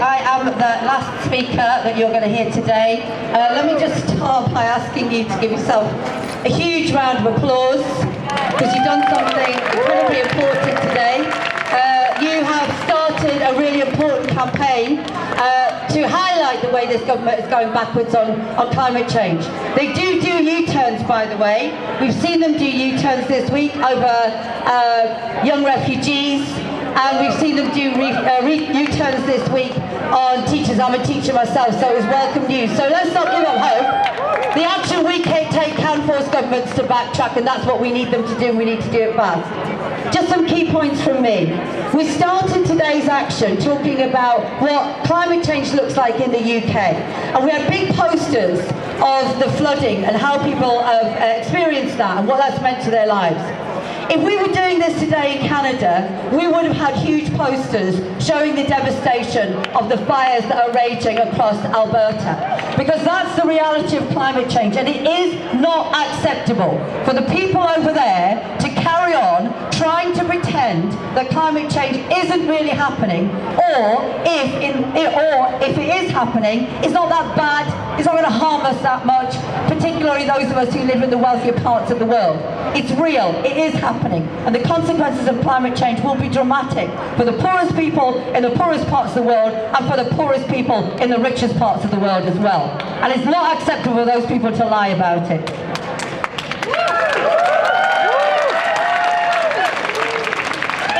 I am the last speaker that you're going to hear today. Let me just start by asking you to give yourself a huge round of applause because you've done something incredibly important today. You have started a really important campaign to highlight the way this government is going backwards on climate change. They do U-turns, by the way. We've seen them do U-turns this week over young refugees, and we've seen them do U-turns this week on teachers. I'm a teacher myself, so it was welcome news. So let's not give up hope. The action we take can force governments to backtrack, and that's what we need them to do, and we need to do it fast. Just some key points from me. We started today's action talking about what climate change looks like in the UK. And we had big posters of the flooding and how people have experienced that and what that's meant to their lives. If we were doing this today in Canada, we would have had huge posters showing the devastation of the fires that are raging across Alberta. Because that's the reality of climate change, and it is not acceptable for the people over there to carry on trying to pretend that climate change isn't really happening, or if it is happening, it's not that bad, it's not going to harm us that much, particularly those of us who live in the wealthier parts of the world. It's real, it is happening, and the consequences of climate change will be dramatic for the poorest people in the poorest parts of the world and for the poorest people in the richest parts of the world as well. And it's not acceptable for those people to lie about it.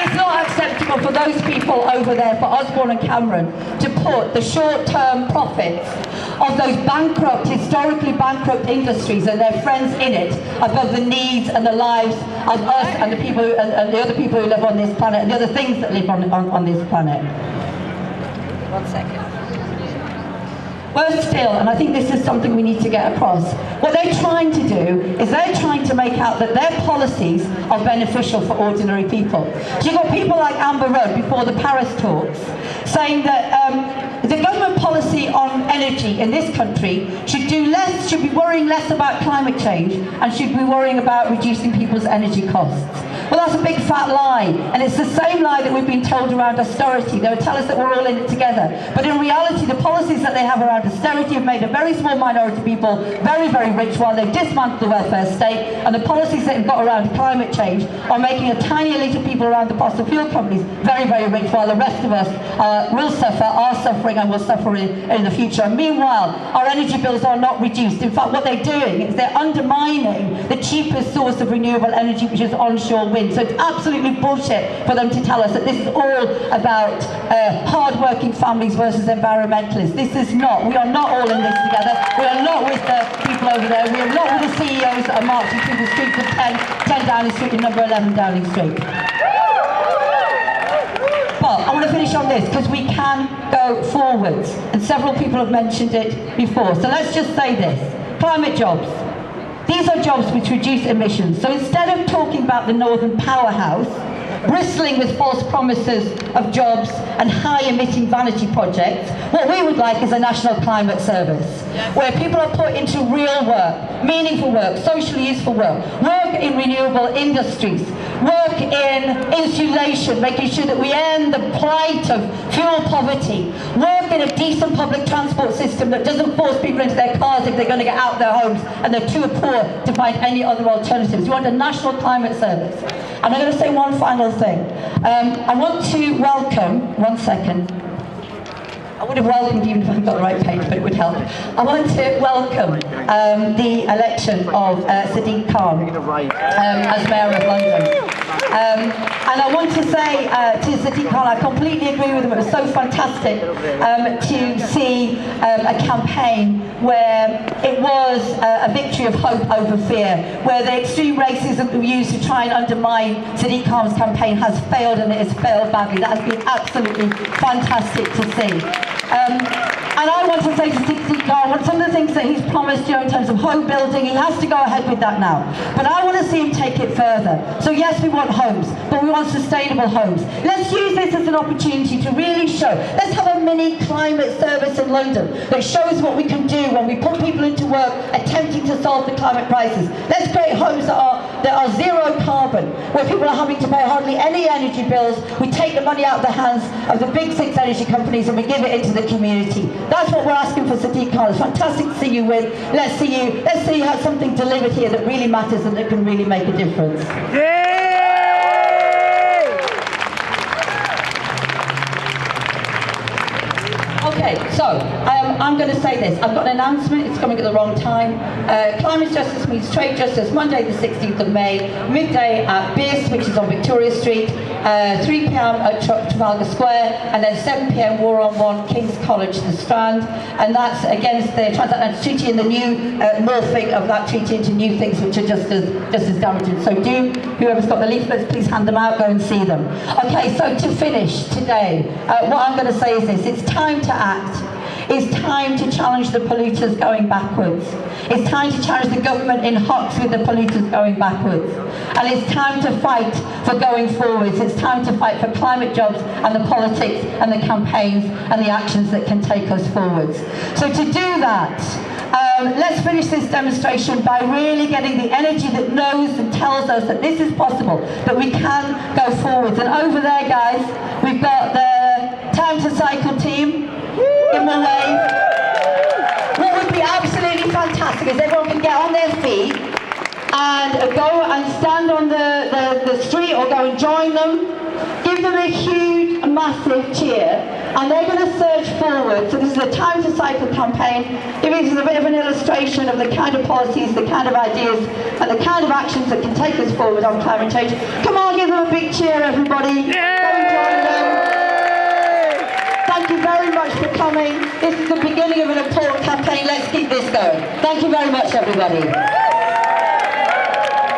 It's not acceptable for those people over there, for Osborne and Cameron, to put the short-term profits of those bankrupt, historically bankrupt industries and their friends in it above the needs and the lives of us and the people and the other people who live on this planet and the other things that live on this planet. 1 second. Worse still, and I think this is something we need to get across, what they're trying to do is they're trying to make out that their policies are beneficial for ordinary people. So you've got people like Amber Rudd before the Paris talks saying that the government policy on energy in this country should be worrying less about climate change and should be worrying about reducing people's energy costs. Well, that's a big fat lie, and it's the same lie that we've been told around austerity. They would tell us that we're all in it together, but in reality the policies that they have around austerity have made a very small minority of people very, very rich while they've dismantled the welfare state, and the policies that they've got around climate change are making a tiny elite of people around the fossil fuel companies very, very rich, while the rest of us will suffer, are suffering, and will suffer in the future. And meanwhile, our energy bills are not reduced. In fact, what they're doing is they're undermining the cheapest source of renewable energy, which is onshore wind. So it's absolutely bullshit for them to tell us that this is all about hard-working families versus environmentalists. This is not. We are not all in this together. We are not with the people over there. We are not with the CEOs that are marching through the streets of 10 Downing Street and number 11 Downing Street. But I want to finish on this because we can go forwards, and several people have mentioned it before. So let's just say this. Climate jobs. These are jobs which reduce emissions. So instead of talking about the Northern Powerhouse, bristling with false promises of jobs and high-emitting vanity projects, what we would like is a national climate service, where people are put into real work, meaningful work, socially useful work in renewable industries, work in insulation, making sure that we end the plight of fuel poverty, work in a decent public transport system that doesn't force people into their cars if they're going to get out of their homes and they're too poor to find any other alternatives. We want a national climate service. And I'm going to say one final thing. I want to welcome, 1 second, I would have welcomed even if I hadn't got the right page, but it would help. I want to welcome the election of Sadiq Khan as Mayor of London. And I want to say to Sadiq Khan, I completely agree with him. It was so fantastic to see a campaign where it was a victory of hope over fear, where the extreme racism that we used to try and undermine Sadiq Khan's campaign has failed, and it has failed badly. That has been absolutely fantastic to see. And I want to say to Sadiq Khan, some of the things that he's promised, in terms of home building, he has to go ahead with that now. But I want to see him take it further. So yes, we want homes, but we want sustainable homes. Let's use this as an opportunity to really show. Let's have a mini climate service in London that shows what we can do when we put people into work attempting to solve the climate crisis. Let's create homes that are that are zero carbon, where people are having to pay hardly any energy bills. We take the money out of the hands of the big 6 energy companies and we give it into the community. That's what we're asking for Sadiq Khan. It's fantastic to see you with. Let's see you have something delivered here that really matters and that can really make a difference. Okay, so I'm going to say this. I've got an announcement. It's coming at the wrong time. Climate Justice meets Trade Justice, Monday the 16th of May, midday at BIS, which is on Victoria Street, 3 p.m. at Trafalgar Square, and then 7 p.m. War on One, King's College, the Strand. And that's against the Transatlantic Treaty and the new morphing of that treaty into new things which are just as damaging. So whoever's got the leaflets, please hand them out, go and see them. Okay, so to finish today, what I'm going to say is this. It's time to act. It's time to challenge the polluters going backwards. It's time to challenge the government in hots with the polluters going backwards. And it's time to fight for going forwards. It's time to fight for climate jobs and the politics and the campaigns and the actions that can take us forwards. So to do that, let's finish this demonstration by really getting the energy that knows and tells us that this is possible, that we can go forwards. And over there, guys, we've got the Time to Cycle team. Give them a wave. What would be absolutely fantastic is everyone can get on their feet and go and stand on the street or go and join them. Give them a huge, massive cheer, and they're going to surge forward. So this is a Time to Cycle campaign. It is a bit of an illustration of the kind of policies, the kind of ideas, and the kind of actions that can take us forward on climate change. Come on, give them a big cheer, everybody. Go and join them. Thank you very much for coming. This is the beginning of an important campaign. Let's keep this going. Thank you very much, everybody.